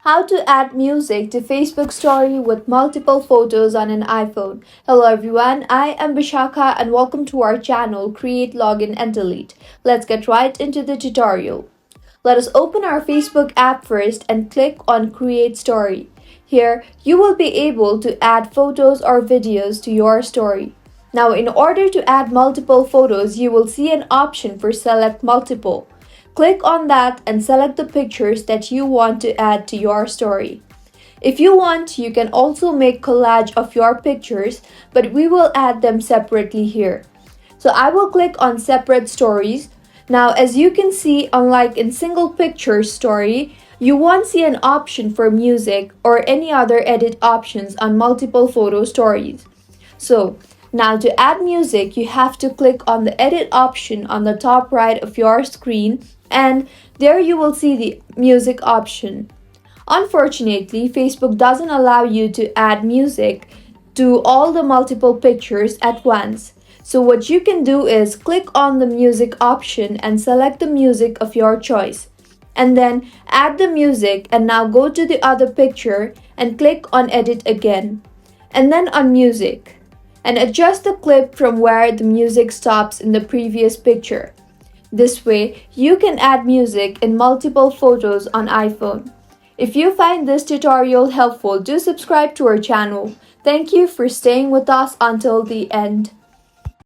How to add music to Facebook story with multiple photos on an iPhone. Hello everyone, I am Bishaka and welcome to our channel Create, Login and Delete. Let's get right into the tutorial. Let us open our Facebook app first and click on Create Story. Here, you will be able to add photos or videos to your story. Now, in order to add multiple photos, you will see an option for Select Multiple. Click on that and select the pictures that you want to add to your story. If you want, you can also make collage of your pictures, but we will add them separately here. So I will click on Separate Stories. Now, as you can see, unlike in single picture story, you won't see an option for music or any other edit options on multiple photo stories. So, now to add music, you have to click on the edit option on the top right of your screen, and there you will see the music option. Unfortunately, Facebook doesn't allow you to add music to all the multiple pictures at once. So what you can do is click on the music option and select the music of your choice. And then add the music and now go to the other picture and click on edit again. And then on music. And adjust the clip from where the music stops in the previous picture. This way, you can add music in multiple photos on iPhone. If you find this tutorial helpful, do subscribe to our channel. Thank you for staying with us until the end.